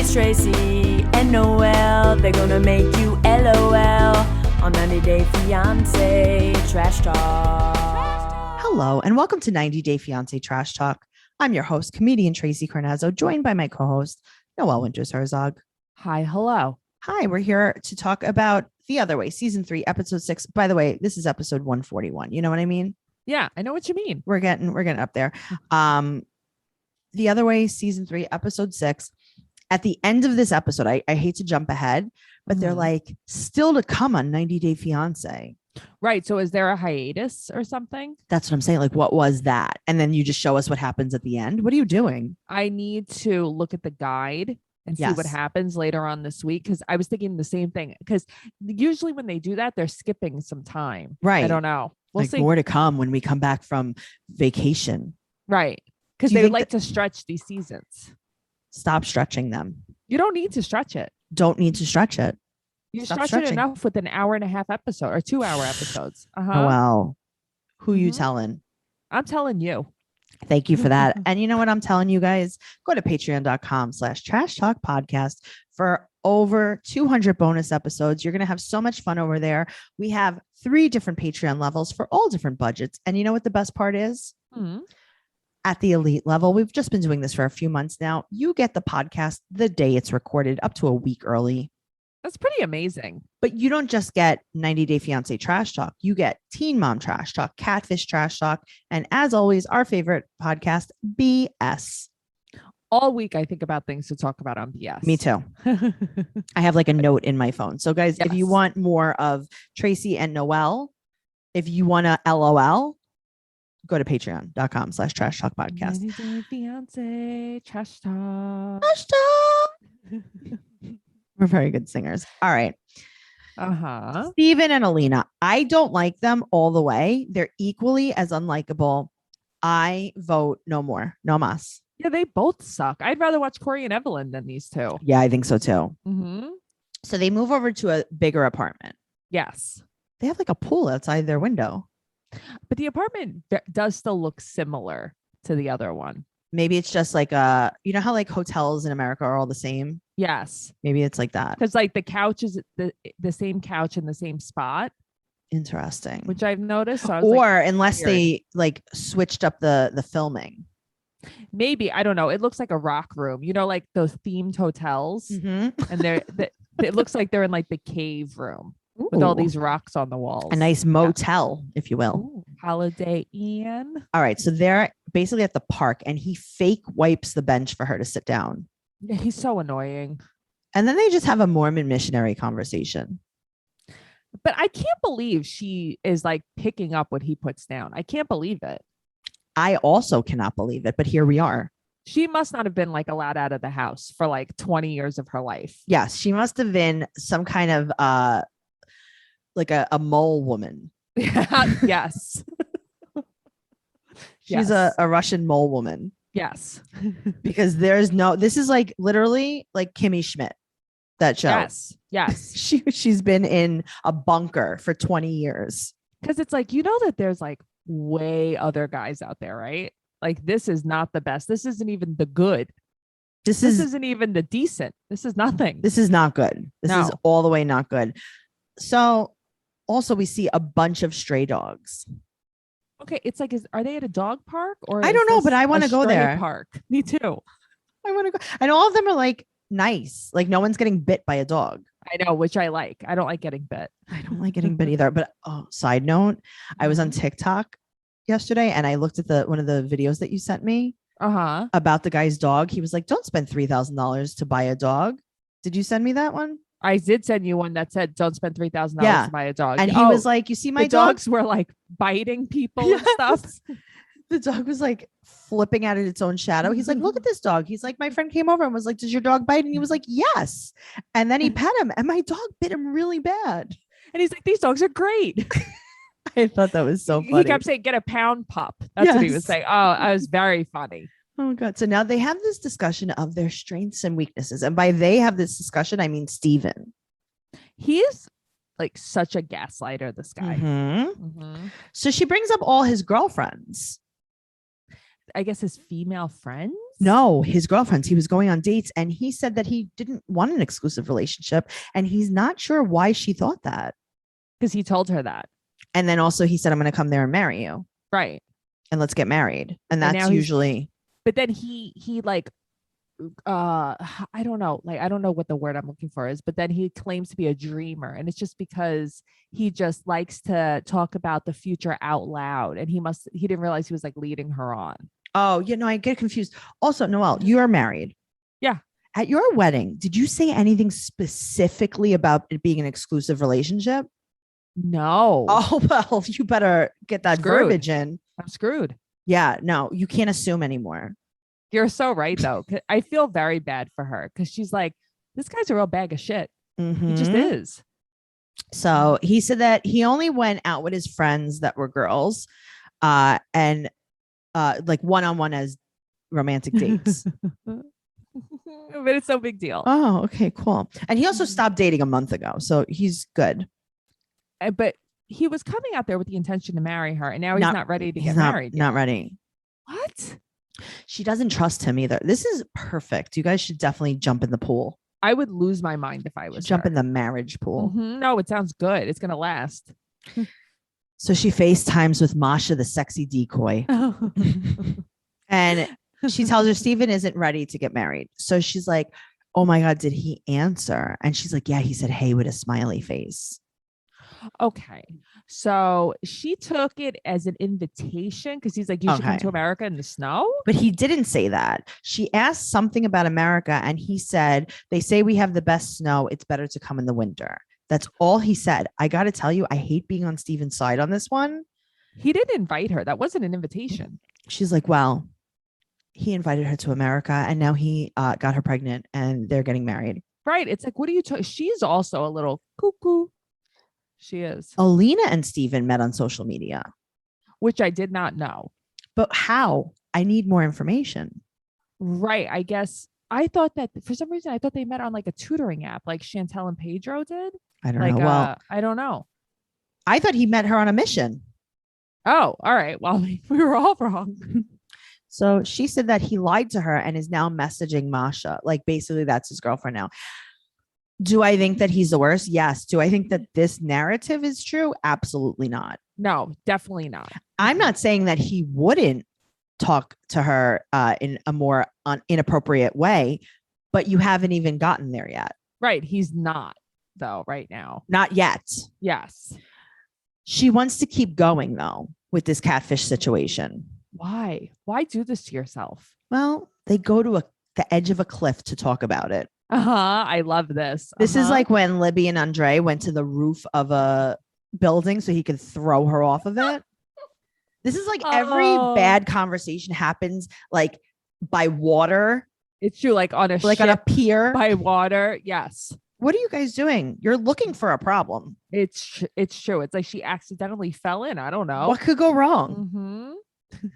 It's Tracey and Noelle. They're gonna make you LOL on 90 Day Fiancé Trash Talk. Hello, and welcome to 90 Day Fiancé Trash Talk. I'm your host, comedian Tracey Carnazzo, joined by my co-host, Noelle Herzog. Hi, hello. Hi, we're here to talk about The Other Way, Season 3, Episode 6. By the way, this is episode 141. You know what I mean? Yeah, I know what you mean. We're getting up there. The Other Way, Season 3, Episode 6. At the end of this episode, I hate to jump ahead, but they're like, still to come on 90 Day Fiancé. Right. So is there a hiatus or something? That's what I'm saying. Like, what was that? And then you just show us what happens at the end. What are you doing? I need to look at the guide and see what happens later on this week, because I was thinking the same thing, because usually when they do that, they're skipping some time. Right. I don't know. We'll see. More to come when we come back from vacation. Right. Because they like to stretch these seasons. Stop stretching them. You don't need to stretch it. Don't need to stretch it. You stretch it enough with an hour-and-a-half episode or 2-hour episodes. Oh, well, who you telling? I'm telling you. Thank you for that. And you know what I'm telling you guys? Go to patreon.com/trash talk podcast for over 200 bonus episodes. You're going to have so much fun over there. We have 3 different Patreon levels for all different budgets. And you know what the best part is? At the elite level, we've just been doing this for a few months now. You get the podcast the day it's recorded, up to a week early. That's pretty amazing. But you don't just get 90 Day Fiancé Trash Talk. You get Teen Mom Trash Talk, Catfish Trash Talk, and as always, our favorite podcast, BS. All week, I think about things to talk about on BS. Me too. I have like a note in my phone. So guys, if you want more of Tracey and Noelle, if you want to LOL, go to patreon.com/trash talk podcast. 90 Day Fiancé Trash Talk. Trash Talk. We're very good singers. All right. Steven and Alina. I don't like them all the way. They're equally as unlikable. I vote no more. No mas. Yeah, they both suck. I'd rather watch Corey and Evelyn than these two. Yeah, I think so too. Mm-hmm. So they move over to a bigger apartment. Yes. They have like a pool outside their window. But the apartment does still look similar to the other one. Maybe it's just like you know how like hotels in America are all the same? Yes. Maybe it's like that. Because like the couch is the same couch in the same spot. Interesting. Which I've noticed. So or unless they like switched up the filming. Maybe. I don't know. It looks like a rock room. You know, like those themed hotels. Mm-hmm. And it looks like they're in like the cave room. Ooh. With all these rocks on the walls. A nice motel, if you will. Ooh. Holiday Inn. All right. So they're basically at the park and he fake wipes the bench for her to sit down. Yeah, he's so annoying. And then they just have a Mormon missionary conversation. But I can't believe she is like picking up what he puts down. I can't believe it. I also cannot believe it. But here we are. She must not have been like allowed out of the house for like 20 years of her life. Yes. She must have been some kind of like a mole woman. Yes. She's a Russian mole woman. Yes. Because this is like literally like Kimmy Schmidt, that show. Yes. She's been in a bunker for 20 years. Because it's like, you know that there's like way other guys out there, right? Like this is not the best. This isn't even the good. This isn't even the decent. This is nothing. This is not good. This is all the way not good. So also we see a bunch of stray dogs. Okay, it's like, are they at a dog park or? I don't know, but I want to go there. Park. Me too. I want to go, and all of them are like nice. Like no one's getting bit by a dog. I know, which I like. I don't like getting bit. I don't like getting bit either. But side note, I was on TikTok yesterday and I looked at one of the videos that you sent me about the guy's dog. He was like, "Don't spend $3,000 to buy a dog." Did you send me that one? I did send you one that said, "Don't spend $3,000 to buy a dog." And he was like, "You see my dogs were like biting people and stuff." The dog was like flipping out at its own shadow. He's like, "Look at this dog." He's like, "My friend came over and was like, 'Does your dog bite?" And he was like, "Yes." And then he pet him and my dog bit him really bad. And he's like, "These dogs are great." I thought that was so funny. He kept saying, "Get a pound pup." That's what he was saying. Oh, I was very funny. Oh God. So now they have this discussion of their strengths and weaknesses. And by they have this discussion, I mean Steven. He is like such a gaslighter, this guy. So she brings up all his girlfriends. I guess his female friends. No, his girlfriends. He was going on dates and he said that he didn't want an exclusive relationship. And he's not sure why she thought that. Because he told her that. And then also he said, I'm going to come there and marry you. Right. And let's get married. And And that's now usually. But then he like, I don't know. Like, I don't know what the word I'm looking for is, but then he claims to be a dreamer. And it's just because he just likes to talk about the future out loud. And he didn't realize he was like leading her on. Oh, I get confused. Also, Noelle, you are married. Yeah. At your wedding, did you say anything specifically about it being an exclusive relationship? No. Oh, well, you better get that verbiage in. I'm screwed. Yeah, no, you can't assume anymore. You're so right, though. 'Cause I feel very bad for her because she's like, this guy's a real bag of shit. He just is. So he said that he only went out with his friends that were girls and like one-on-one as romantic dates. But it's no big deal. Oh, okay, cool. And he also stopped dating a month ago. So he's good. But he was coming out there with the intention to marry her. And now he's not ready to get married. Not ready. What? She doesn't trust him either. This is perfect. You guys should definitely jump in the pool. I would lose my mind if I was Jump her. in the marriage pool. No, it sounds good. It's going to last. So she FaceTimes with Masha, the sexy decoy. And she tells her Steven isn't ready to get married. So she's like, oh my God, did he answer? And she's like, yeah, he said, hey, with a smiley face. Okay. So she took it as an invitation because he's like, you should come to America in the snow. But he didn't say that. She asked something about America and he said, they say we have the best snow. It's better to come in the winter. That's all he said. I got to tell you, I hate being on Steven's side on this one. He didn't invite her. That wasn't an invitation. She's like, well, he invited her to America and now he got her pregnant and they're getting married. Right. It's like, what are you talking? She's also a little cuckoo. She is. Alina and Steven met on social media. Which I did not know. But how? I need more information. Right. I guess I thought that for some reason, I thought they met on like a tutoring app like Chantel and Pedro did. I don't know. Well, I don't know. I thought he met her on a mission. Oh, all right. Well, we were all wrong. So she said that he lied to her and is now messaging Masha. Like basically that's his girlfriend now. Do I think that he's the worst? Yes. Do I think that this narrative is true? Absolutely not. No, definitely not. I'm not saying that he wouldn't talk to her in a more inappropriate way, but you haven't even gotten there yet. Right. He's not, though, right now. Not yet. Yes. She wants to keep going, though, with this catfish situation. Why? Why do this to yourself? Well, they go to the edge of a cliff to talk about it. I love this. This is like when Libby and Andre went to the roof of a building so he could throw her off of it. This is like every bad conversation happens like by water. It's true, like on a like on a pier by water. Yes. What are you guys doing? You're looking for a problem. It's true. It's like she accidentally fell in. I don't know. What could go wrong?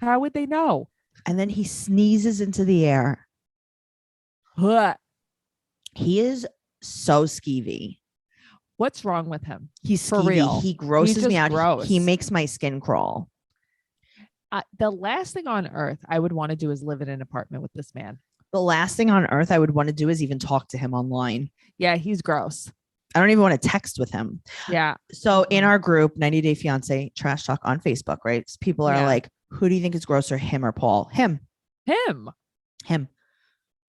How would they know? And then he sneezes into the air. What? He is so skeevy. What's wrong with him? He's for skeevy. real. He grosses me out. Gross. He makes my skin crawl. The last thing on earth I would want to do is live in an apartment with this man. The last thing on earth I would want to do is even talk to him online. Yeah, he's gross. I don't even want to text with him. Yeah. So in our group, 90 Day Fiance Trash Talk on Facebook, right? People are like, who do you think is grosser, him or Paul? Him.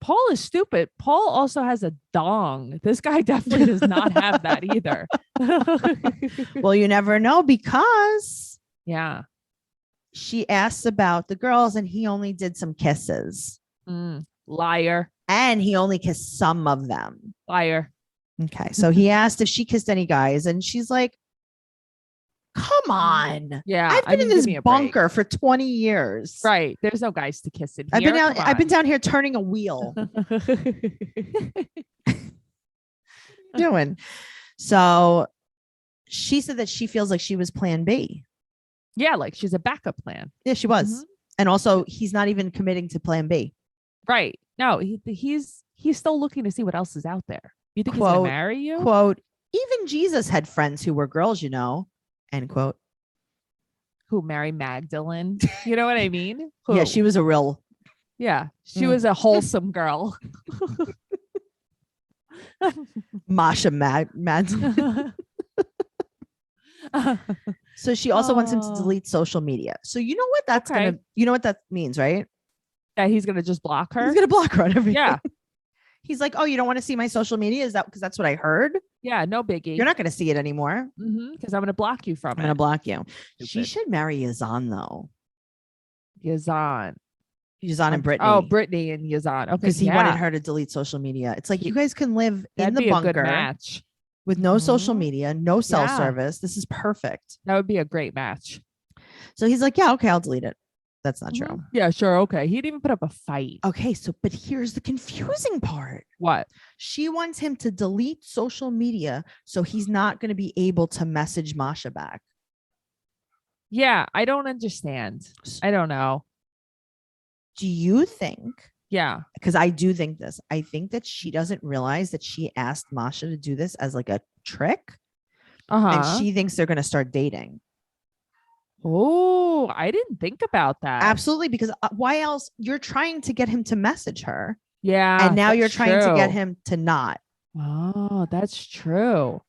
Paul is stupid. Paul also has a dong. This guy definitely does not have that either. Well, you never know because she asks about the girls and he only did some kisses. Liar. And he only kissed some of them. Liar. Okay. So he asked if she kissed any guys and she's like, come on. Yeah. I've been in this bunker for 20 years. Right. There's no guys to kiss in here. I've been down here turning a wheel. Doing. So she said that she feels like she was plan B. Yeah. Like she's a backup plan. Yeah, she was. And also he's not even committing to plan B. Right. No, he's still looking to see what else is out there. You think he's going to marry you? Quote, even Jesus had friends who were girls, you know. End quote. Who marry Magdalene? You know what I mean? Yeah, she was a real Yeah, she Mm. was a wholesome girl. Masha Mad. So she also wants him to Oh. delete social media. So you know what that's Okay. you know what that means, right? That he's gonna just block her. He's gonna block her on everything. Yeah. He's like, oh, you don't want to see my social media? Is that because that's what I heard? Yeah, no biggie. You're not gonna see it anymore. Because I'm gonna block you from I'm gonna it. block you. She Stupid. should marry Yazan though. Yazan. Yazan and Brittany. Oh, Brittany and Yazan. Okay, because he wanted her to delete social media. It's like you guys can live That'd in the be a good bunker match. with no social Mhm. media, no cell Yeah. service. This is perfect. That would be a great match. So he's like, yeah, okay, I'll delete it. That's not true. Mhm. Yeah, sure. Okay. He didn't even put up a fight. Okay, so but here's the confusing part. What? She wants him to delete social media so he's not going to be able to message Masha back. Yeah, I don't understand. I don't know. Do you think? Yeah. Because I do think this. I think that she doesn't realize that she asked Masha to do this as like a trick, and she thinks they're going to start dating. Oh, I didn't think about that. Absolutely, because why else? You're trying to get him to message her, Yeah. and now you're that's trying to get true. him to not. Oh, that's true.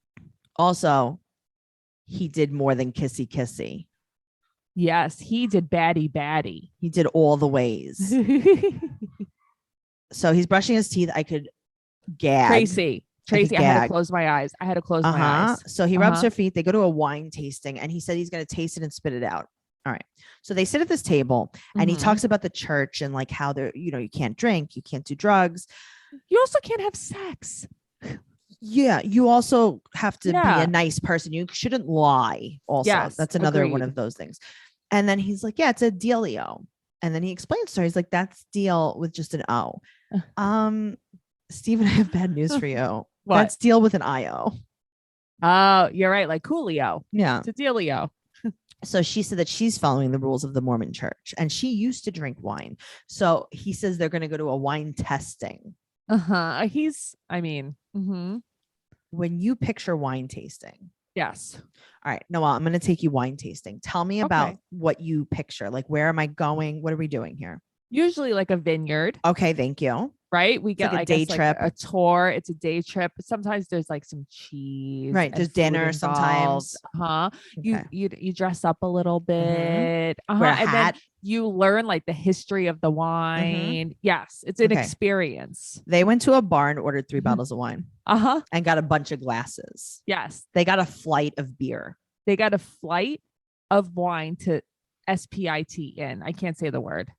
Also, he did more than kissy. Yes, he did baddie. He did all the ways. So he's brushing his teeth. I could gag. Tracy, I had to gag. close my eyes. My eyes. So he rubs her feet. They go to a wine tasting, and he said he's going to taste it and spit it out. All right. So they sit at this table, and he Mhm. talks about the church and like how they're, you can't drink, you can't do drugs. You also can't have sex. Yeah, you also have to Yeah. be a nice person. You shouldn't lie. Also, Yes, that's another one agreed. of those things. And then he's like, "Yeah, it's a dealio." And then he explains to her, he's like, "That's deal with just an O." Steven, I have bad news for you. What? That's deal with an IO. Oh, you're right. Like Coolio. Yeah. It's a dealio. So she said that she's following the rules of the Mormon church, and she used to drink wine. So he says they're going to go to a wine testing. When you picture wine tasting. Yes. All right, Noelle, I'm going to take you wine tasting. Tell me about Okay. what you picture. Like, where am I going? What are we doing here? Usually like a vineyard, Okay, thank you. right? We get like a I day guess, trip. like a tour. It's a day trip. Sometimes there's like some cheese. Right, and there's food dinner involved. sometimes. You Okay. you dress up a little bit. Wear a And hat. then you learn like the history of the wine. Yes, it's an Okay. experience. They went to a bar and ordered 3 Mhm. bottles of wine Uh-huh. and got a bunch of glasses. Yes. They got a flight of beer. They got a flight of wine to SPIT in. I can't say the word.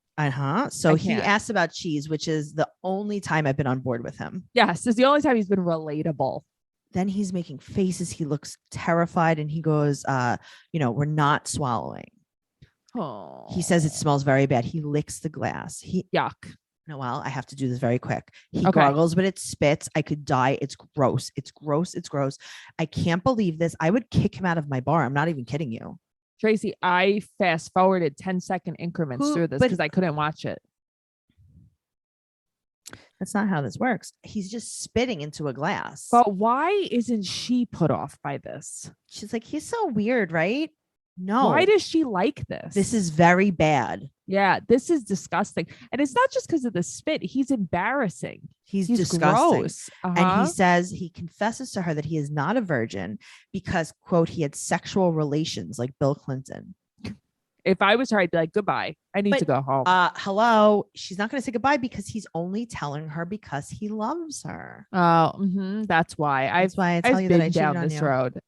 So I he can't. asked about cheese, which is the only time I've been on board with him. Yes, it's the only time he's been relatable. Then he's making faces. He looks terrified, and he goes, we're not swallowing. Oh, He says it smells very bad. He licks the glass. yuck. Noelle, I have to do this very quick. He Okay. gargles, but it spits. I could die. It's gross. It's gross. It's gross. I can't believe this. I would kick him out of my bar. I'm not even kidding you. Tracy, I fast forwarded 10-second increments Who- through this but- because I couldn't watch it. That's not how this works. He's just spitting into a glass. But why isn't she put off by this? She's like, he's so weird, right? No. Why does she like this? This is very bad. Yeah, this is disgusting. And it's not just because of the spit. He's embarrassing. He's He's disgusting. gross. And Uh-huh. he says he confesses to her that he is not a virgin because, quote, he had sexual relations like Bill Clinton. If I was her, I'd be like, goodbye. I need But, to go home. Hello. She's not going to say goodbye because he's only telling her because he loves her. That's why. That's why I tell I've you that I been cheated down on this you. road.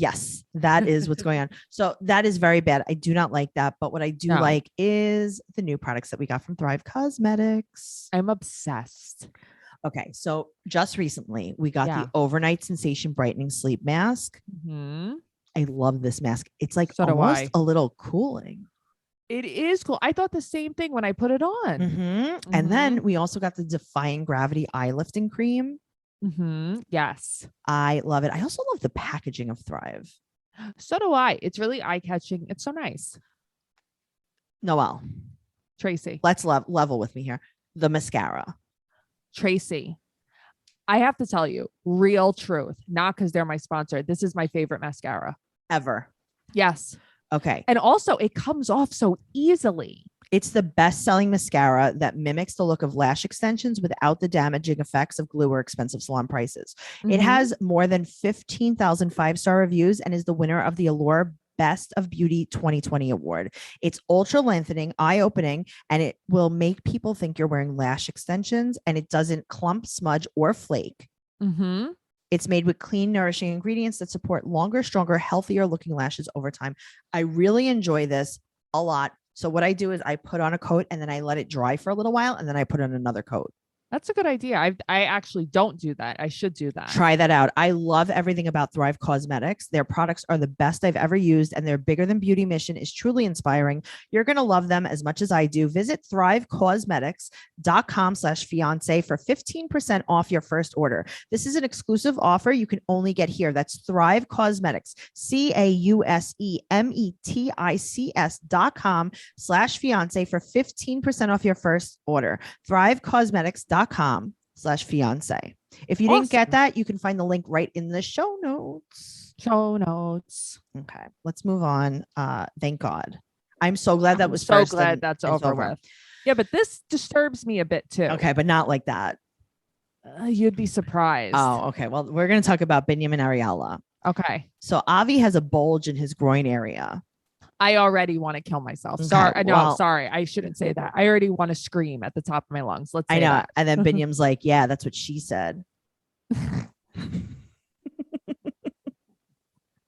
Yes, that is what's going on. So that is very bad. I do not like that. But what I do No. like is the new products that we got from Thrive Cosmetics. I'm obsessed. Okay. So just recently we got Yeah. the overnight sensation brightening sleep mask. Hmm. I love this mask. It's like So do almost I. a little cooling. It is cool. I thought the same thing when I put it on. And then we also got the Defying Gravity eye lifting cream. Yes. I love it. I also love the packaging of Thrive. So do I. It's really eye-catching. It's so nice. Noelle, Tracy. let's level with me here. The mascara. Tracy. I have to tell you, real truth, not because they're my sponsor. This is my favorite mascara. Ever. Yes. Okay. And also it comes off so easily. It's the best-selling mascara that mimics the look of lash extensions without the damaging effects of glue or expensive salon prices. It Mhm. has more than 15,000 five-star reviews and is the winner of the Allure Best of Beauty 2020 award. It's ultra lengthening, eye-opening, and it will make people think you're wearing lash extensions, and it doesn't clump, smudge, or flake. Mhm. It's made with clean, nourishing ingredients that support longer, stronger, healthier looking lashes over time. I really enjoy this a lot. So what I do is I put on a coat and then I let it dry for a little while and then I put on another coat. That's a good idea. I actually don't do that. I should do that. Try that out. I love everything about Thrive Cosmetics. Their products are the best I've ever used, and their bigger than beauty mission is truly inspiring. You're going to love them as much as I do. Visit thrivecosmetics.com/fiance for 15% off your first order. This is an exclusive offer you can only get here. That's Thrive Cosmetics, CAUSEMETICS.com/fiance for 15% off your first order. thrivecosmetics.com/fiance. If you didn't get Awesome. that, you can find the link right in the show notes. Show notes. Okay, let's move on. Thank God. I'm so glad that I'm was so first glad and that's it's over with. Yeah, but this disturbs me a bit too. Okay, but not like that. You'd be surprised. Oh, okay. Well, we're going to talk about Biniyam and Ariella. Okay. So Avi has a bulge in his groin area. I already want to kill myself. Okay, Sorry. No, well- sorry. I shouldn't say that. I already want to scream at the top of my lungs. Let's say I know. that. And then Biniyam's like, yeah, that's what she said.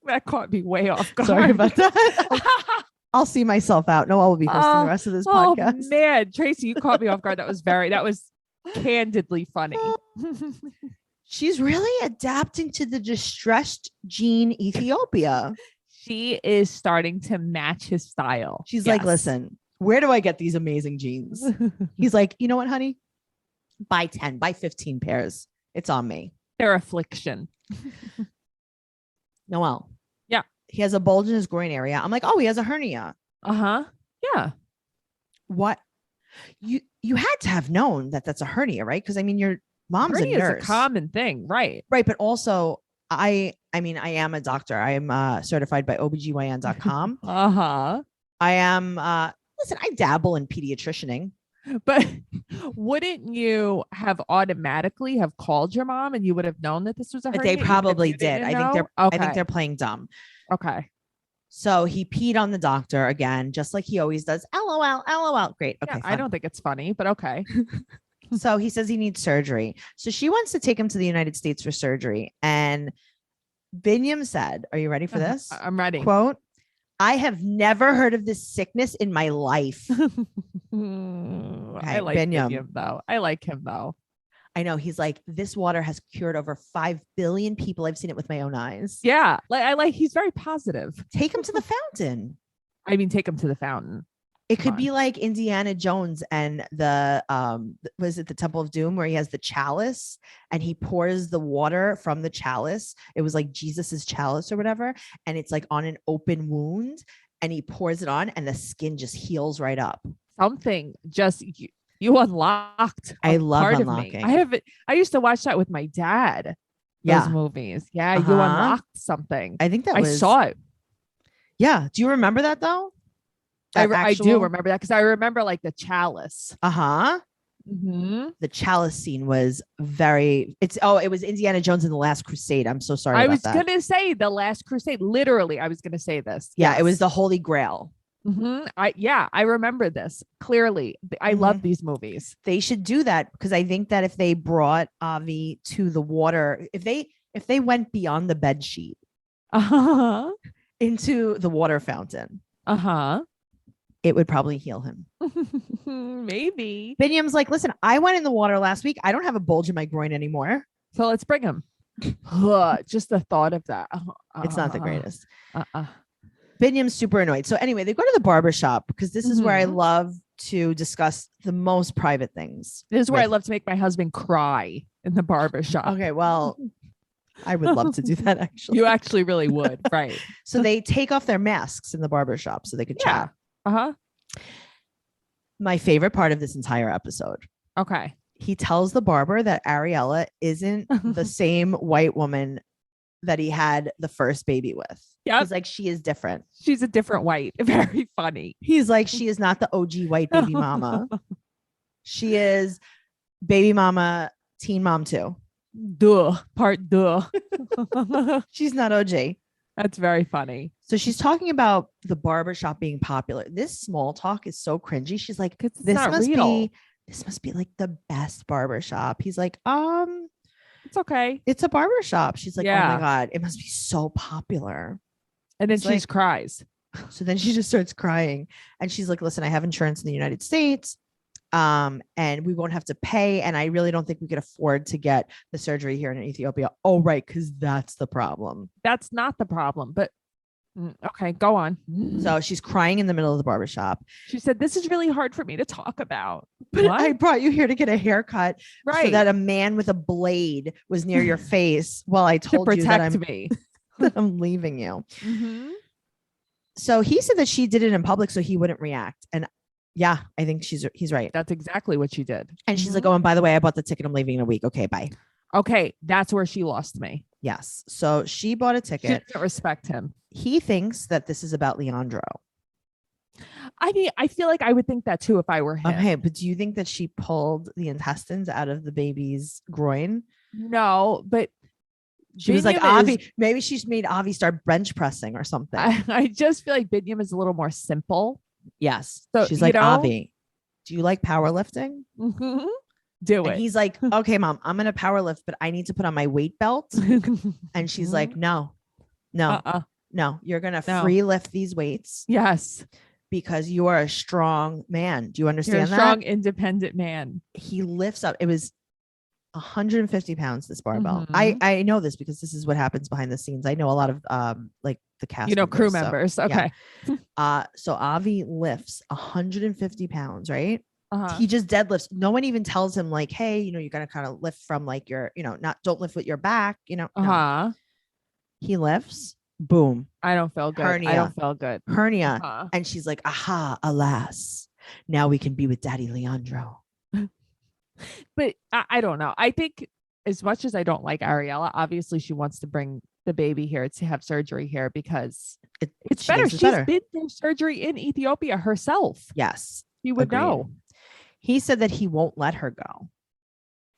That caught me way off guard. Sorry about that. I'll see myself out. Noelle will be hosting the rest of this Oh podcast. man, Tracey, you caught me off guard. That was candidly funny. She's really adapting to the distressed gene Ethiopia. She is starting to match his style. She's like, Yes. listen, where do I get these amazing jeans? He's like, you know what, honey? Buy 10, buy 15 pairs. It's on me. Their affliction. Noelle. Yeah. He has a bulge in his groin area. I'm like, oh, he has a hernia. Uh-huh. Yeah. What? You had to have known that that's a hernia, right? Because I mean, your mom's Hernia a is nurse. a common thing, right? Right. But also, I mean, I am a doctor. I am certified by OBGYN.com. Uh-huh. I am, listen, I dabble in pediatricianing. But wouldn't you have automatically have called your mom and you would have known that this was a But hernia? they even if probably you did. didn't I think know? they're playing dumb. Okay. So he peed on the doctor again, just like he always does. LOL, LOL. Great. Okay. Yeah, I fine. don't think it's funny, but okay. So he says he needs surgery. So she wants to take him to the United States for surgery. And Biniyam said, are you ready for this? I'm ready. Quote, I have never heard of this sickness in my life. I Okay, like Biniyam. him though. I like him though. I know. He's like, this water has cured over 5 billion people. I've seen it with my own eyes. Yeah. He's very positive. Take him to the fountain. I mean, take him to the fountain. It Come could on. be like Indiana Jones and the was it the Temple of Doom where he has the chalice and he pours the water from the chalice. It was like Jesus's chalice or whatever, and it's like on an open wound, and he pours it on, and the skin just heals right up. Something just you unlocked. I a love part unlocking. Of me. I used to watch that with my dad. Yeah. Those movies. Yeah, Uh-huh. you unlocked something. I think that I was saw it. Yeah. Do you remember that though? I do remember that because I remember like the chalice. Uh-huh. Mhm. The chalice scene was it was Indiana Jones and the Last Crusade. I'm so sorry I about was that. gonna say the Last Crusade. Literally, I was gonna say this. Yeah, it was Yes. the Holy Grail. I remember this clearly. I love these movies. They should do that because I think that if they brought Avi to the water, if they went beyond the bed sheet Uh-huh. into the water fountain, Uh-huh. it would probably heal him. Maybe. Biniyam's like, listen, I went in the water last week. I don't have a bulge in my groin anymore. So let's bring him. Ugh, just the thought of that. It's not the greatest. Uh-uh. Biniyam's super annoyed. So anyway, they go to the barber shop because this is where I Mhm. love to discuss the most private things. This is where I with- love to make my husband cry in the barber shop. Okay, well, I would love to do that actually. You actually really would, right? So they take off their masks in the barber shop so they could Yeah. chat. Uh-huh. My favorite part of this entire episode. Okay. He tells the barber that Ariella isn't the same white woman that he had the first baby with. Yep. He's like, she is different. She's a different white. Very funny. He's like, she is not the OG white baby mama. She is baby mama, teen mom too. Duh. Part duh. She's not OG. That's very funny. So she's talking about the barbershop being popular. This small talk is so cringy. She's like, It's this not must real. be like the best barbershop. He's like, It's okay. it's a barbershop. She's like, oh Yeah. my God, it must be so popular. And then It's she just cries. So then she just starts crying and she's like, listen, I have insurance in the United States. And we won't have to pay. And I really don't think we could afford to get the surgery here in Ethiopia. Oh, right. Cause that's the problem. That's not the problem, but okay, go on. So she's crying in the middle of the barbershop. She said, this is really hard for me to talk about. But What? I brought you here to get a haircut Right. so that a man with a blade was near your face while I to told you that protect me. that I'm leaving you. Mhm. So he said that she did it in public so he wouldn't react. And yeah, I think he's right. That's exactly what she did. And she's like, oh, and by the way, I bought the ticket. I'm leaving in a week. Okay, bye. Okay, that's where she lost me. Yes. So she bought a She ticket. didn't respect him. He thinks that this is about Leandro. I mean, I feel like I would think that too if I were him. Okay, but do you think that she pulled the intestines out of the baby's groin? No, but She was like, Biniyam Avi, is- maybe she's made Avi start bench pressing or something. I just feel like Biniyam is a little more simple. Yes. So, She's you like, know- Avi, do you like powerlifting? Mhm. Do And it. he's like, okay, mom, I'm going to powerlift, but I need to put on my weight belt. And she's like, no, no, you're going to No. free lift these weights Yes. because you are a strong man. Do you You're understand a that? strong, independent man. He lifts up. It was 150 pounds, this barbell. Mhm. I know this because this is what happens behind the scenes. I know a lot of like the cast, Crew members, so, members. yeah. Okay. So Avi lifts 150 pounds, right? Uh-huh. He just deadlifts. No one even tells him like, hey, you got to kind of lift from like your, don't lift with your back, no. Uh-huh. He lifts, boom, I don't feel good. Hernia. I don't feel good. hernia. Uh-huh. And she's like, aha, alas, now we can be with Daddy Leandro. But I don't know. I think as much as I don't like Ariella, obviously she wants to bring the baby here to have surgery here because it's She better. thinks She's it's better. been through surgery in Ethiopia herself. Yes. You would Agreed. know. He said that he won't let her go.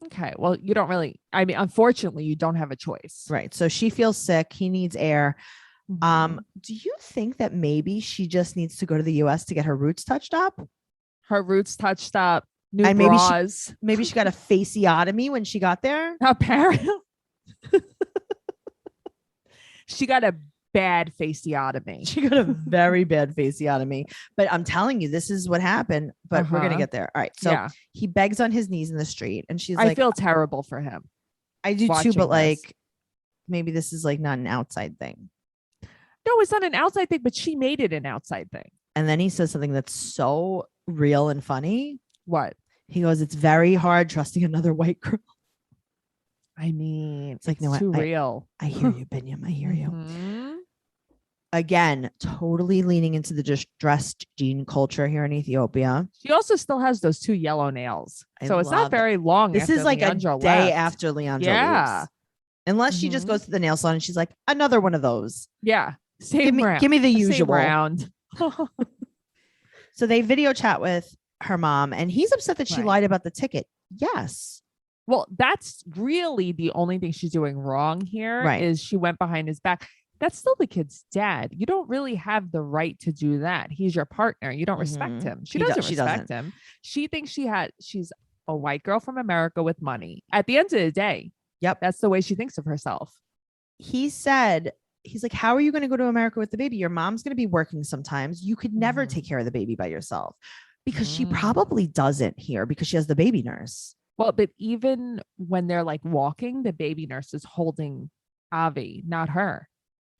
Okay. Well, you don't really, I mean, unfortunately, you don't have a choice. Right. So she feels sick. He needs air. Mhm. Do you think that maybe she just needs to go to the US to get her roots touched up? Her roots touched up, new And maybe she- bras. Maybe she got a faceotomy when she got there. Apparently. She got a bad faceotomy. She got a very bad faceotomy. But I'm telling you, this is what happened. But we're gonna Uh-huh. get there. All right. So yeah. he begs on his knees in the street, and she's I like, feel terrible for him. I do too, watching but this. like maybe this is like not an outside thing. No, it's not an outside thing, but she made it an outside thing. And then he says something that's so real and funny. What? He goes, it's very hard trusting another white girl. I mean, It's like, no, too I- real. I hear you, Biniyam. I hear you. Mhm. Again, totally leaning into the just dressed jean culture here in Ethiopia. She also still has those two yellow nails. I So it's love not very long. This after is like Leandro a day left. after Leandro Yeah. leaves. Unless she just Mhm. goes to the nail salon and she's like, another one of those. Yeah. Same round. Give me the Same usual. round. So they video chat with her mom, and he's upset that she Right. lied about the ticket. Yes. Well, that's really the only thing she's doing wrong here. Right. Is she went behind his back. That's still the kid's dad. You don't really have the right to do that. He's your partner. You don't respect Mhm. him. She He do- doesn't she respect doesn't. him. She thinks she's a white girl from America with money. At the end of the day, Yep. that's the way she thinks of herself. He said, he's like, how are you going to go to America with the baby? Your mom's going to be working sometimes. You could never Mhm. take care of the baby by yourself, because she Mm. probably doesn't here because she has the baby nurse. Well, but even when they're like walking, the baby nurse is holding Avi, not her.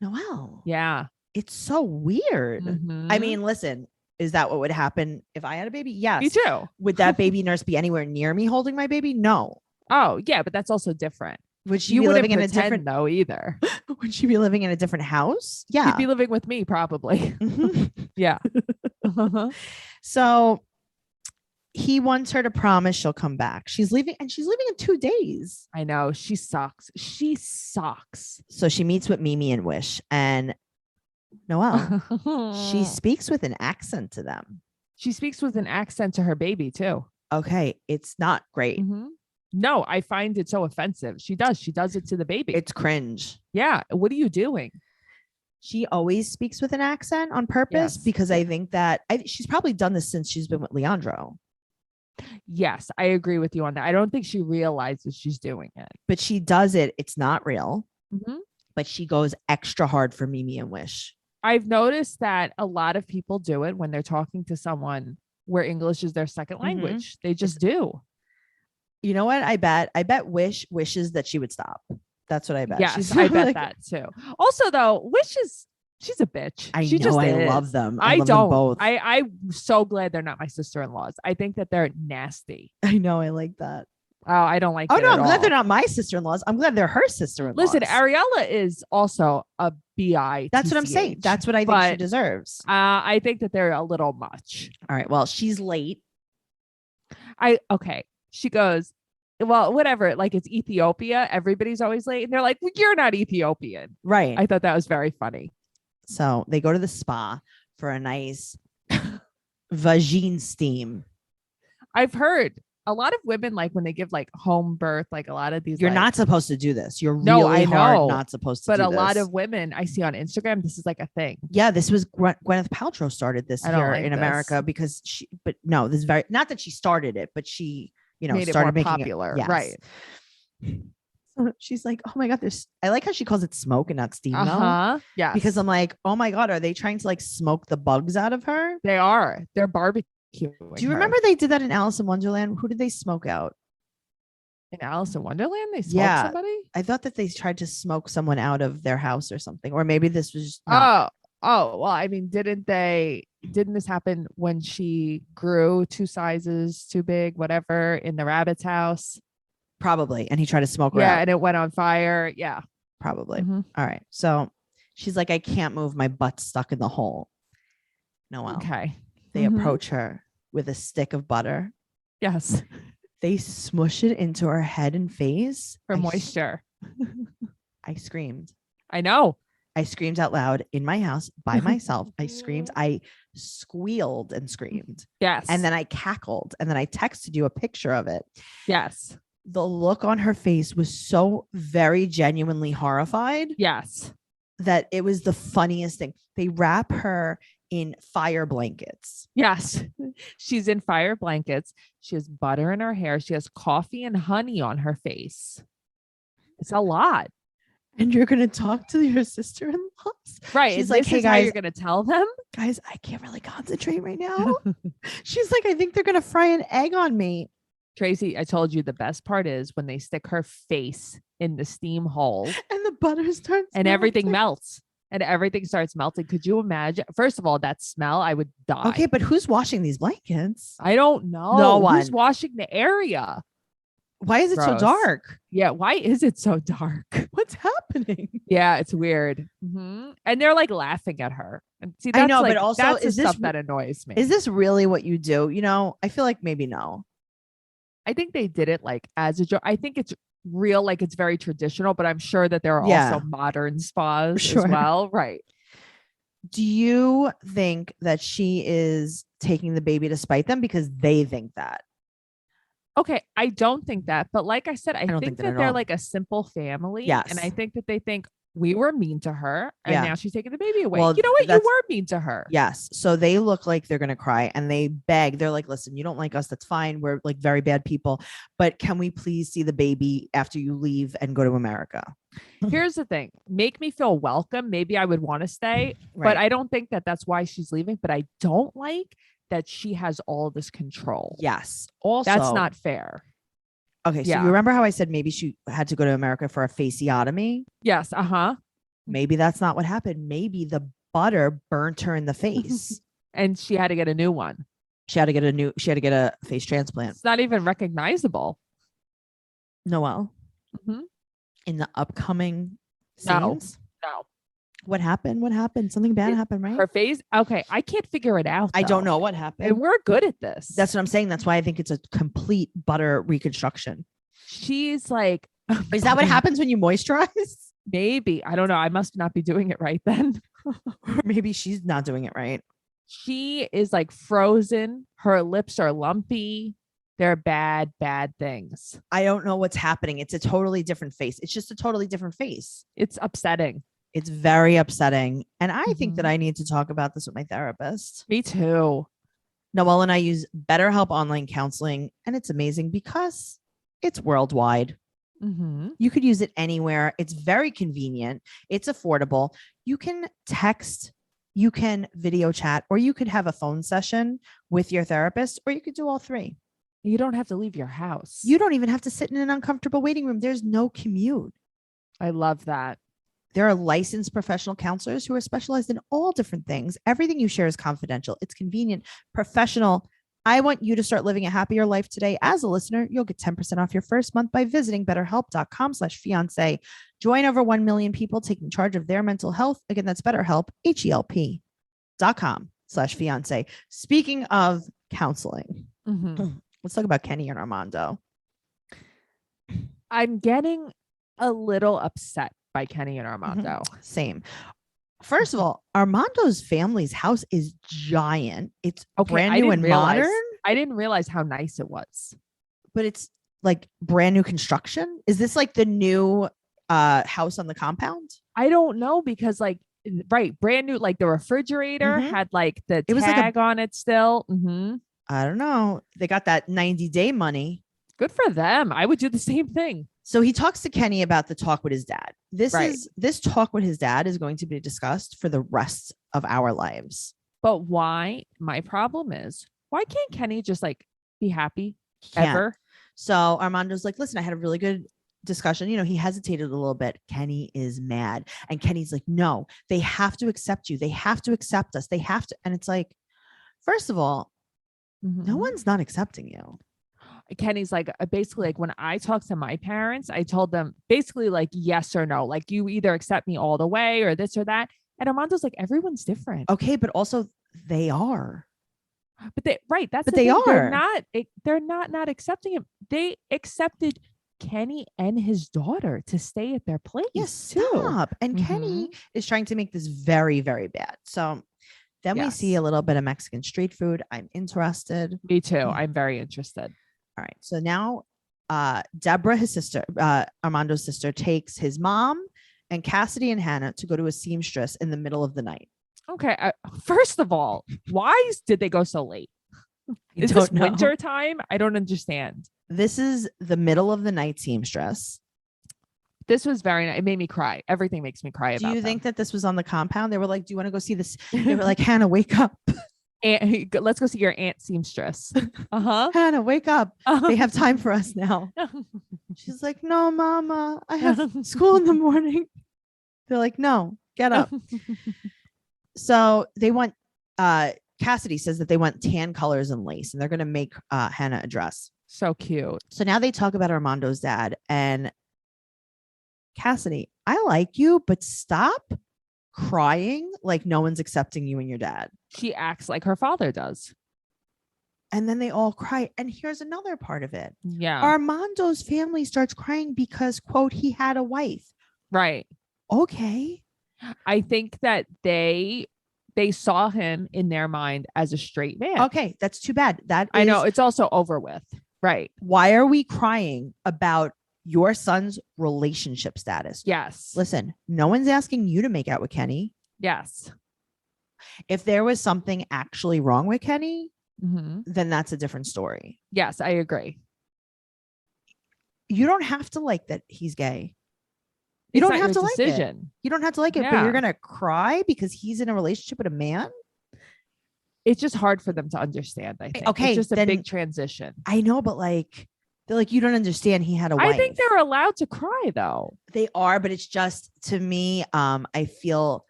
Noelle. Yeah. It's so weird. I Mhm. mean, listen, is that what would happen if I had a baby? Yes. me too. Would that baby nurse be anywhere near me holding my baby? No. Oh, yeah, but that's also different. Would she You be wouldn't living in a pretend different though either. would she be living in a different house? Yeah. You'd be living with me probably. Mhm. Yeah. Uh-huh. So he wants her to promise she'll come back. She's leaving in 2 days. I know. She sucks. She sucks. So she meets with Mimi and Wish and Noelle. She speaks with an accent to them. She speaks with an accent to her baby too. Okay. It's not great. Mm-hmm. No, I find it so offensive. She does it to the baby. It's cringe. Yeah. What are you doing? She always speaks with an accent on purpose because I think that she's probably done this since she's been with Leandro. Yes, I agree with you on that. I don't think she realizes she's doing it. But she does it. It's not real. Mm-hmm. But she goes extra hard for Mimi and Wish. I've noticed that a lot of people do it when they're talking to someone where English is their second language. They just do. You know what? I bet Wish wishes that she would stop. That's what I bet. Yes, I bet that too. Also, though, Wish she's a bitch. She just I is. love them. I love don't. them both. I'm so glad they're not my sister-in-laws. I think that they're nasty. I know. I like that. Oh, I don't like. Oh it no, at I'm glad all. they're not my sister-in-laws. I'm glad they're her sister-in-laws. Listen, Ariella is also a bi. That's what I'm saying. That's what I think she deserves. I think that they're a little much. All right. Well, she's late. Okay. She goes, well, whatever. Like it's Ethiopia. Everybody's always late, and they're like, well, "You're not Ethiopian." Right. I thought that was very funny. So they go to the spa for a nice vagine steam. I've heard a lot of women, like when they give like home birth, like a lot of these. You're like, not supposed to do this. You're No, really I hard know, not supposed to but do a this. lot of women I see on Instagram, this is like a thing. Yeah, this was Gwyneth Paltrow started this I don't here like in this. America because but no, this is very, not that she started it, but she, Made it started more making popular. it. Yes. Right. So she's like, oh my God, I like how she calls it smoke and not steam though. Yeah. Because I'm like, oh my God, are they trying to like smoke the bugs out of her? they are. They're barbecuing. Do you remember they did that in Alice in Wonderland? Who did they smoke out? in Alice in Wonderland? They smoked somebody? I thought that they tried to smoke someone out of their house or something, or maybe this was just not. Oh, well, I mean, didn't this happen when she grew 2 sizes too big, whatever, in the rabbit's house? Probably. And he tried to smoke her Yeah, out. and it went on fire. Yeah. Probably. Mhm. All right. So she's like, I can't move. My butt's stuck in the hole. Noelle. Okay. They Mhm. approach her with a stick of butter. Yes. They smush it into her head and face. For moisture. I screamed. I know. I screamed out loud in my house by myself. I screamed. I squealed and screamed. Yes. And then I cackled. And then I texted you a picture of it. yes. The look on her face was so very genuinely horrified Yes. that it was the funniest thing. They wrap her in fire blankets. Yes. She's in fire blankets. She has butter in her hair. She has coffee and honey on her face. It's a lot. And you're going to talk to your sister-in-laws? Right. She's She's like, like, hey, hey, guys, guys, you're going to tell them? guys, I can't really concentrate right now. She's like, I think they're going to fry an egg on me. Tracy, I told you the best part is when they stick her face in the steam hole And the butter starts and everything melting. melts and everything starts melting. Could you imagine? First of all, that smell, I would die. Okay, but who's washing these blankets? I don't know. No Who's one. washing the area? Why is it so Gross. dark? Yeah. Why is it so dark? What's happening? Yeah, it's weird. Mhm. And they're like laughing at her. And see, I that's know, like, but also, that's the is this stuff that annoys me. Is this really what you do? You know, I feel like maybe no. I think they did it like as a joke. I think it's real, like it's very traditional, but I'm sure that there are Yeah. also modern spas Sure. as well. Right. Do you think that she is taking the baby to spite them because they think that? Okay. I don't think that. But like I said, I don't think think that that at they're all. like a simple family. Yes. And I think that they think we were mean to her and Yeah. now she's taking the baby away. Well, You know what? You that's- were mean to her. Yes. So they look like they're going to cry and they beg. They're like, listen, you don't like us. That's fine. We're like very bad people. But can we please see the baby after you leave and go to America? Here's the thing. Make me feel welcome. Maybe I would want to stay, but I don't think that that's why she's leaving. But I don't like that she has all this control. Yes. Also, That's not fair. okay. So Yeah. you remember how I said maybe she had to go to America for a fasciotomy? Yes. Uh-huh. Maybe that's not what happened. Maybe the butter burnt her in the face. And she had to get a new one. She had to get a face transplant. It's not even recognizable. Noelle, Mhm. in the upcoming No. scenes, No. What happened? What happened? Something bad happened, right? Her face. Okay. I can't figure it out. I don't though. know what And happened. we're good at this. That's what I'm saying. That's why I think it's a complete butter reconstruction. She's like, Is that what happens when you moisturize? maybe. I don't know. I must not be doing it right then. Or maybe she's not doing it right. She is like frozen. Her lips are lumpy. They're bad, bad things. I don't know what's happening. It's a totally different face. It's just a totally different face. It's upsetting. It's very upsetting. And I think that Mhm. I need to talk about this with my therapist. Me too. Noelle and I use BetterHelp online counseling, and it's amazing because it's worldwide. Mm-hmm. You could use it anywhere. It's very convenient. It's affordable. You can text, you can video chat, or you could have a phone session with your therapist, or you could do all three. You don't have to leave your house. You don't even have to sit in an uncomfortable waiting room. There's no commute. I love that. There are licensed professional counselors who are specialized in all different things. Everything you share is confidential. It's convenient, professional. I want you to start living a happier life today. As a listener, you'll get 10% off your first month by visiting betterhelp.com/fiance. Join over 1 million people taking charge of their mental health. Again, that's BetterHelp, HELP.com/fiance. Speaking of counseling, Mhm. let's talk about Kenny and Armando. I'm getting a little upset by Kenny and Armando. Same. First of all, Armando's family's house is giant. It's Okay, brand I new didn't and realize- modern, I didn't realize how nice it was. but it's like brand new construction. Is this like the new house on the compound? I don't know because like right, brand new, like the refrigerator Mhm. had like the It was like a- tag on it still. Mhm. I don't know. They got that 90-day money. Good for them. I would do the same thing. So he talks to Kenny about the talk with his dad. Right. This talk with his dad is going to be discussed for the rest of our lives. But why? My problem is why can't Kenny just like be happy Can't. ever? So Armando's like, listen, I had a really good discussion. You know, he hesitated a little bit. Kenny is mad. And Kenny's like, no, they have to accept you. They have to accept us. They have to. And it's like, first of all, no Mhm. one's not accepting you. Kenny's like basically like when I talked to my parents, I told them basically like yes or no, like you either accept me all the way or this or that. And Armando's like everyone's different. Okay, but also they are. But they right, that's But the they thing. are. They're not accepting him. They accepted Kenny and his daughter to stay at their place Yes, too. stop. And Kenny is trying to make this very, very bad. So then we see Yes. a little bit of Mexican street food. I'm interested. Me too. I'm very interested. All right. So now Deborah, his sister, Armando's sister, takes his mom and Cassidy and Hannah to go to a seamstress in the middle of the night. Okay. First of all, why did they go so late? Is this don't know. winter time? I don't understand. This is the middle of the night seamstress. This was very nice. It made me cry. Everything makes me cry Do about you them. think that this was on the compound? They were like, do you want to go see this? They were like, Hannah, wake up. Let's go see your aunt seamstress. Uh-huh. Hannah, wake up. They have time for us now. She's like, no, mama, I have school in the morning. They're like, no, get up. So they want, Cassidy says that they want tan colors and lace, and they're going to make Hannah a dress. So cute. So now they talk about Armando's dad, and Cassidy, I like you, but stop crying like no one's accepting you and your dad. She acts like her father does. And then they all cry. And here's another part of it. Yeah. Armando's family starts crying because, quote, he had a wife. Right. Okay. I think that they saw him in their mind as a straight man. Okay. That's too bad. I know it's also over with. Right. Why are we crying about your son's relationship status? Yes. Listen, no one's asking you to make out with Kenny. Yes. If there was something actually wrong with Kenny, Mhm. then that's a different story. Yes, I agree. You don't have to like that he's gay. You It's don't not have your to like it. decision. You don't have to like it, but Yeah. you're going to cry because he's in a relationship with a man? It's just hard for them to understand, I think. Okay, It's just a then- big transition. I know, but like, they're like, you don't understand he had a wife. I think they're allowed to cry though. They are, but it's just, to me, I feel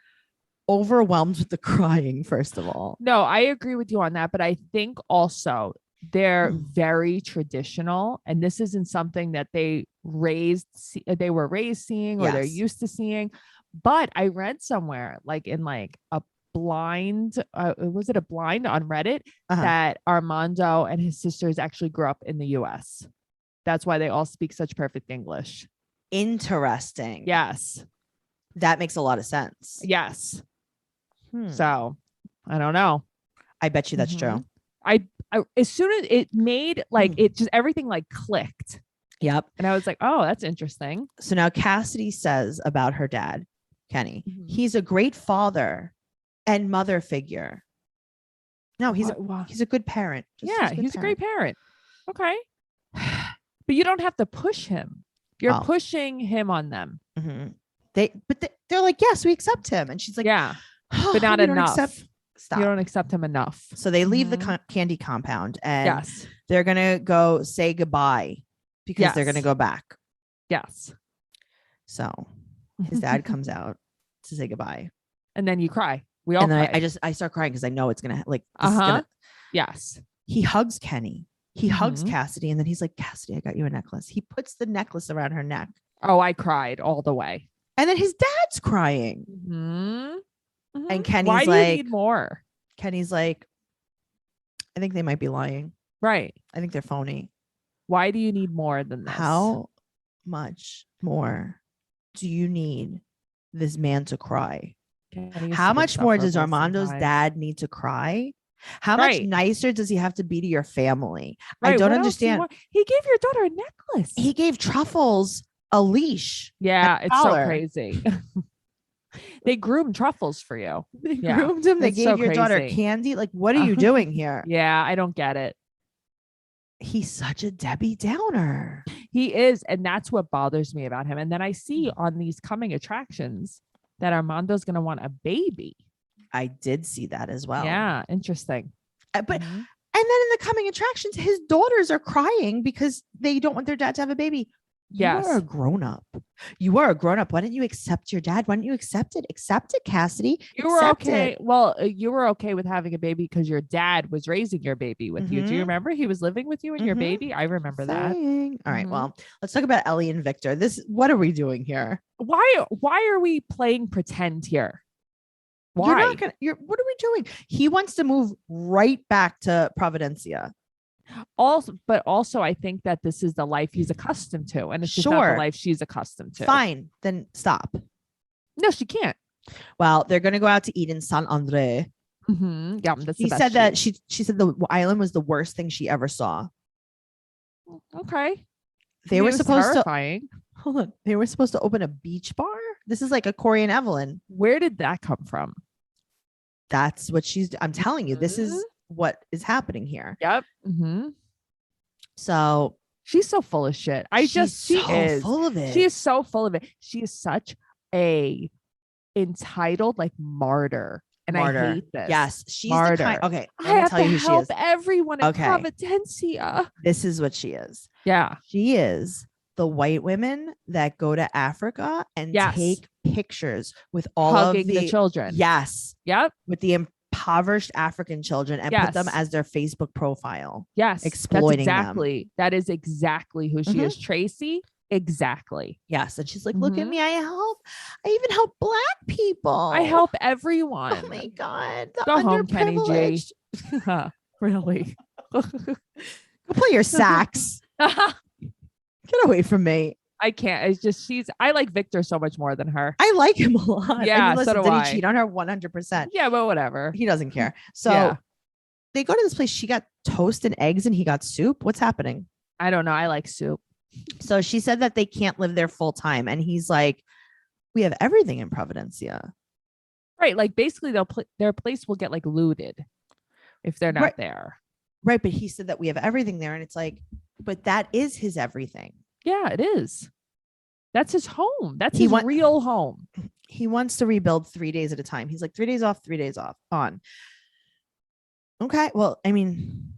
overwhelmed with the crying, first of all. No, I agree with you on that, but I think also they're very traditional, and this isn't something that they were raised seeing or they're Yes. used to seeing. But I read somewhere, like in like a blind, was it a blind on Reddit, that Armando and his sisters actually grew up in the US. That's why they all speak such perfect English. Interesting. Yes. That makes a lot of sense. Yes. So I don't know. I bet you that's true. I as soon as it made like it just everything like clicked. Yep. And I was like, oh, that's interesting. So now Cassidy says about her dad, Kenny, he's a great father and mother figure. No, he's a good parent. He's a great parent. Okay. But you don't have to push him. You're pushing him on them. They're like, yes, we accept him. And she's like, yeah, but not enough. Stop. You don't accept him enough. So they leave the candy compound and yes, they're going to go say goodbye because they're going to go back. Yes. So his dad comes out to say goodbye. And then you cry. We all cry. I start crying because I know it's going to like, yes. He hugs Kenny. He hugs Cassidy. And then he's like, Cassidy, I got you a necklace. He puts the necklace around her neck. Oh, I cried all the way. And then his dad's crying. And Kenny's why do like, you need more? Kenny's like, I think they might be lying. Right. I think they're phony. Why do you need more than this? How much more do you need this man to cry? How much more does Armando's dad need to cry? How much nicer does he have to be to your family? I don't understand. He gave your daughter a necklace. He gave Truffles a leash. Yeah, it's so crazy. They groomed Truffles for you. They groomed him. They gave your daughter candy. Like, what are you doing here? Yeah, I don't get it. He's such a Debbie Downer. He is. And that's what bothers me about him. And then I see on these coming attractions that Armando's going to want a baby. I did see that as well. Yeah, interesting. But and then in the coming attractions, his daughters are crying because they don't want their dad to have a baby. Yes. You are a grown-up. You are a grown-up. Why didn't you accept your dad? Why didn't you accept it? Accept it, Cassidy. You were okay. Well, you were okay with having a baby because your dad was raising your baby with you. Do you remember he was living with you and your baby? I remember that. All right. Well, let's talk about Ellie and Victor. What are we doing here? Why are we playing pretend here? Why? What are we doing? He wants to move right back to Providencia. Also, I think that this is the life he's accustomed to, and it's just not the life she's accustomed to. Fine, then stop. No, she can't. Well, they're gonna go out to eat in San Andre. Yeah, that's he said that she said the island was the worst thing she ever saw. Okay, they were supposed to. Hold on, they were supposed to open a beach bar. This is like a Corey and Evelyn. Where did that come from? That's what I'm telling you. This is what is happening here. Yep. So she's so full of shit. She is full of it. She is so full of it. She is such a entitled like martyr. And I hate this. Yes. She's martyr. The kind. Okay. I have to help everyone in Providencia. This is what she is. Yeah. She is the white women that go to Africa and take pictures with all hugging of the children. Yes. Yep. With the impoverished African children and put them as their Facebook profile. Yes. Exploiting them. That is exactly who she is. Tracey. Exactly. Yes. And she's like, look at me. I even help Black people. I help everyone. Oh my God. Go home, Kenny G. Really? Go play your sax. Get away from me. I can't. It's just I like Victor so much more than her. I like him a lot. Yeah. I mean, listen, so do did I. he cheat on her? 100%. Yeah, but whatever. He doesn't care. So they go to this place. She got toast and eggs and he got soup. What's happening? I don't know. I like soup. So she said that they can't live there full time. And he's like, we have everything in Providencia. Right. Like basically their place will get like looted if they're not there. Right. But he said that we have everything there. And it's like, but that is his everything. Yeah, it is. That's his home. That's his real home. He wants to rebuild 3 days at a time. He's like 3 days off, 3 days off on. Okay. Well, I mean,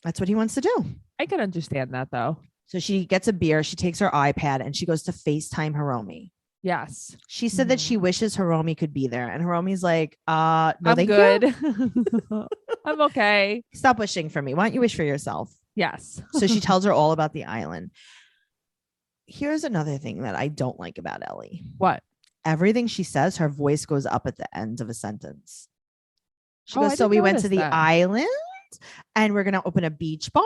that's what he wants to do. I can understand that though. So she gets a beer. She takes her iPad and she goes to FaceTime Hiromi. Yes. She said that she wishes Hiromi could be there. And Hiromi's like, no, I'm good. I'm okay. Stop wishing for me. Why don't you wish for yourself? Yes. So she tells her all about the island. Here's another thing that I don't like about Ellie. What? everything she says, her voice goes up at the end of a sentence. She Oh, I goes, so didn't we went to notice the that. island and we're going to open a beach bar.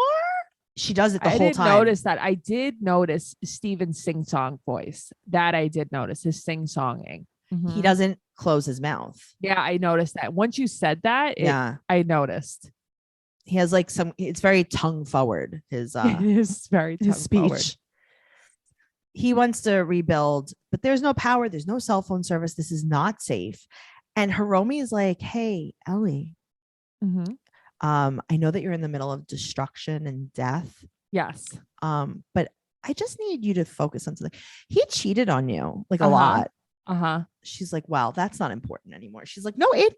She does it the I whole didn't time. notice that. I did notice Steven's sing-song voice. That I did notice, his sing-songing. He doesn't close his mouth. Yeah, I noticed that. Once you said that, Yeah. I noticed. He has like it's very tongue forward. His It is very his tongue speech. forward. He wants to rebuild, but there's no power. There's no cell phone service. This is not safe. And Hiromi is like, hey, Ellie, I know that you're in the middle of destruction and death. Yes. But I just need you to focus on something. He cheated on you like a lot. She's like, well, that's not important anymore. She's like, no, it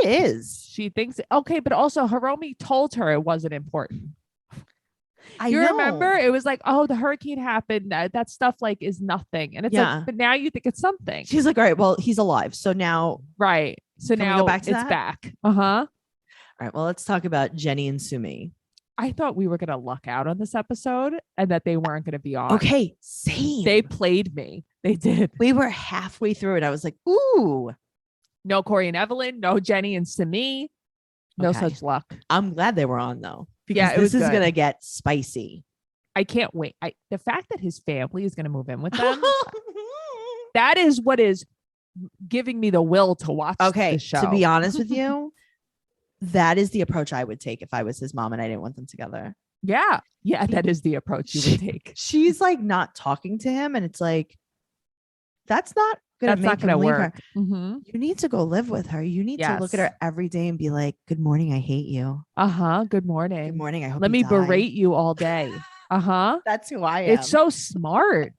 is. She thinks, okay, but also Hiromi told her it wasn't important. I know. Remember? It was like, oh, the hurricane happened. That stuff like is nothing. And it's like, but now you think it's something. She's like, all right, well, he's alive. So now. Right. So Can we now go back to it's that? back. All right. Well, let's talk about Jenny and Sumi. I thought we were going to luck out on this episode and that they weren't going to be on. Okay. Same. They played me. They did. We were halfway through it. I was like, ooh. No Corey and Evelyn. No Jenny and Sumi. No such luck. I'm glad they were on though. Because this is going to get spicy. I can't wait. The fact that his family is going to move in with them, that is what is giving me the will to watch the show. To be honest with you, that is the approach I would take if I was his mom and I didn't want them together. Yeah. Yeah, that is the approach you would take. She's like not talking to him and it's like, that's not going to work. You need to go live with her. You need to look at her every day and be like, good morning. I hate you. Good morning. Good morning. I hope Let you me die. berate you all day. That's who I am. It's so smart.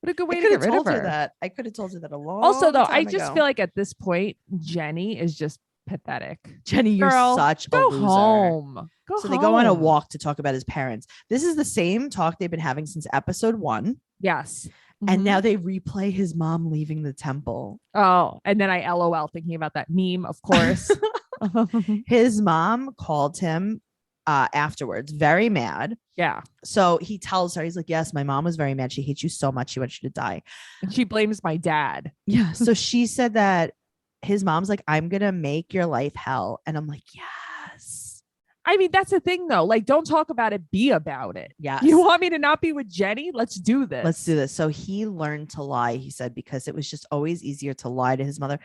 What a good way to get rid of her. That. I could have told you that a long Also, though, I time just ago. feel like at this point, Jenny is just pathetic. Jenny, you're such a loser. Home. They go on a walk to talk about his parents. This is the same talk they've been having since episode 1. Yes. And now they replay his mom leaving the temple. Oh, and then I LOL thinking about that meme, of course. His mom called him afterwards, very mad. Yeah. So he tells her, he's like, yes, my mom was very mad. She hates you so much. She wants you to die. And she blames my dad. Yeah. So she said that his mom's like, I'm going to make your life hell. And I'm like, yes. I mean, that's the thing, though. Like, don't talk about it. Be about it. Yeah. You want me to not be with Jenny? Let's do this. Let's do this. So he learned to lie, he said, because it was just always easier to lie to his mother.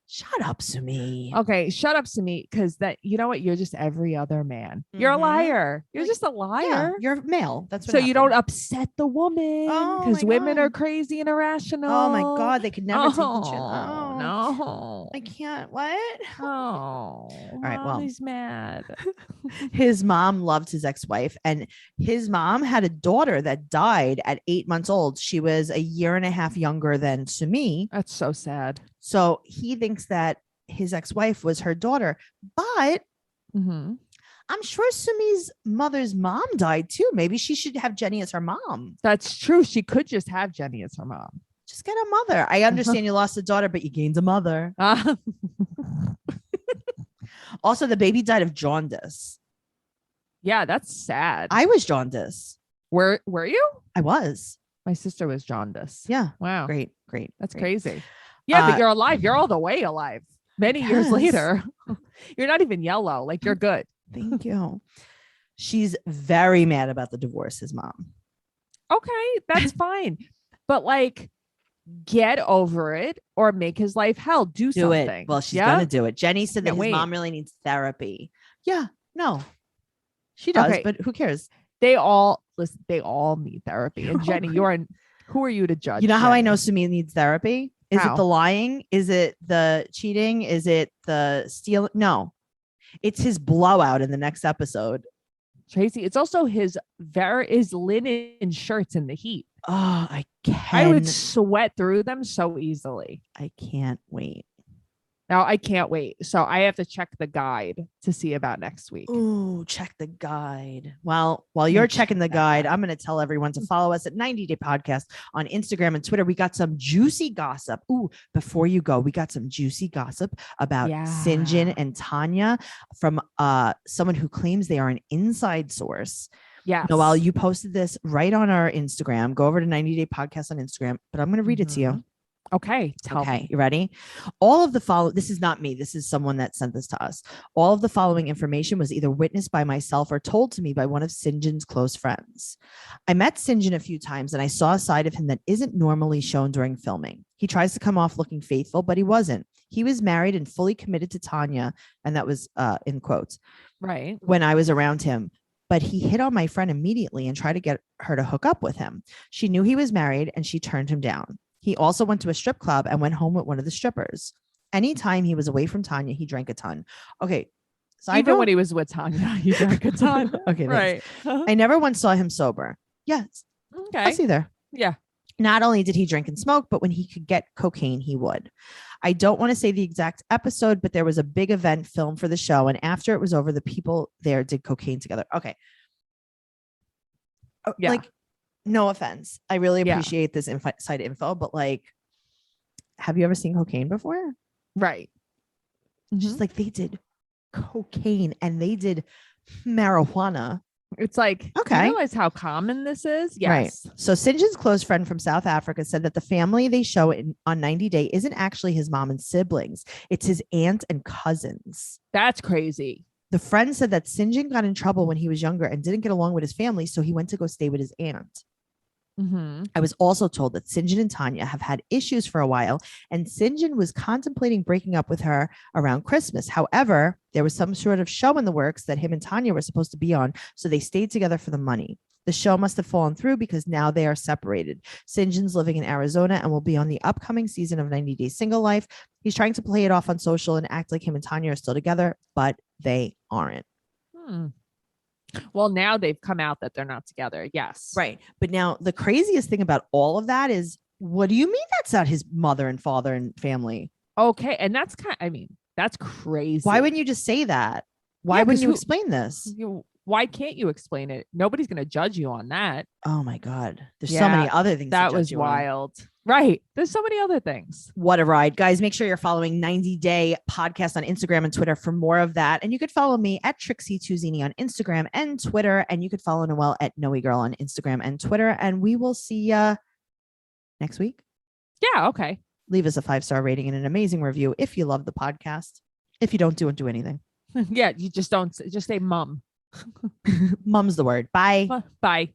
Shut up, Sumi. Okay, shut up, Sumit, because that you know what? You're just every other man. You're a liar. You're just a liar. Yeah, you're male. That's what so happened. you don't upset the woman because women God. are crazy and irrational. Oh my God, they could never take each other. Oh, no. I can't. What? Oh, all right, well. he's mad. His mom loved his ex-wife, and his mom had a daughter that died at 8 months old. She was a year and a half younger than Sumi. That's so sad. So he thinks that his ex-wife was her daughter, but I'm sure Sumi's mother's mom died too. Maybe she should have Jenny as her mom. That's true. She could just have Jenny as her mom. Just get a mother. I understand you lost a daughter, but you gained a mother. Also, the baby died of jaundice. Yeah, that's sad. I was jaundice. Were you? I was. My sister was jaundice. Yeah. Wow. Great. That's crazy. Yeah, but you're alive. You're all the way alive. Many years later. You're not even yellow. Like, you're good. Thank you. She's very mad about the divorce, his mom. Okay, that's fine. But like, get over it or make his life hell. Do something. It. Well, she's going to do it. Jenny said that his mom really needs therapy. Yeah. No. She does, but who cares? They all need therapy. And Jenny, who are you to judge? You know how Jenny? I know Sumi needs therapy? Is it the lying? Is it the cheating? Is it the stealing? No, it's his blowout in the next episode. Tracey, it's also his linen shirts in the heat. Oh, I would sweat through them so easily. I can't wait. Now I can't wait. So I have to check the guide to see about next week. Ooh, check the guide. Well, while you're checking the guide, I'm going to tell everyone to follow us at 90 Day Podcast on Instagram and Twitter. We got some juicy gossip. Ooh, before you go, we got some juicy gossip about Sinjin and Tanya from someone who claims they are an inside source. Yeah. Noelle, you posted this right on our Instagram. Go over to 90 Day Podcast on Instagram, but I'm going to read it to you. Okay. Tell Okay, me. you ready? All of the follow. This is not me. This is someone that sent this to us. All of the following information was either witnessed by myself or told to me by one of St. John's close friends. I met St. John a few times and I saw a side of him that isn't normally shown during filming. He tries to come off looking faithful, but he wasn't. He was married and fully committed to Tanya, and that was in quotes, Right. when I was around him. But he hit on my friend immediately and tried to get her to hook up with him. She knew he was married and she turned him down. He also went to a strip club and went home with one of the strippers. Anytime he was away from Tanya, he drank a ton. Okay. So Even when he was with Tanya, he drank a ton. Okay. Right. I never once saw him sober. Yes. Okay. Us either. Yeah. Not only did he drink and smoke, but when he could get cocaine, he would. I don't want to say the exact episode, but there was a big event filmed for the show. And after it was over, the people there did cocaine together. Okay. Yeah. Like, no offense. I really Yeah. appreciate this inside info, but like, have you ever seen cocaine before? Right. Just like they did cocaine and they did marijuana. It's like, Okay. do you realize how common this is? Yes. Right. So St. John's close friend from South Africa said that the family they show on 90 Day isn't actually his mom and siblings. It's his aunt and cousins. That's crazy. The friend said that St. John got in trouble when he was younger and didn't get along with his family, so he went to go stay with his aunt. I was also told that St. John and Tanya have had issues for a while, and St. John was contemplating breaking up with her around Christmas. However, there was some sort of show in the works that him and Tanya were supposed to be on, so they stayed together for the money. The show must have fallen through because now they are separated. St. John's living in Arizona and will be on the upcoming season of 90 Day Single Life. He's trying to play it off on social and act like him and Tanya are still together, but they aren't. Well, now they've come out that they're not together. Yes. Right. But now the craziest thing about all of that is, what do you mean that's not his mother and father and family? Okay. And that's that's crazy. Why wouldn't you just say that? Why Yeah, wouldn't 'cause you who- explain this? Why can't you explain it? Nobody's going to judge you on that. Oh my God. There's so Yeah, many other things. That to judge was you on. wild. Right. There's so many other things. What a ride. Guys, make sure you're following 90 Day Podcast on Instagram and Twitter for more of that. And you could follow me at Trixie2Zini on Instagram and Twitter. And you could follow Noelle at Noe Girl on Instagram and Twitter. And we will see you next week. Yeah. Okay. Leave us a 5-star rating and an amazing review if you love the podcast. If you don't do anything. Yeah. You just don't just say mom. Mum's the word. Bye. Bye.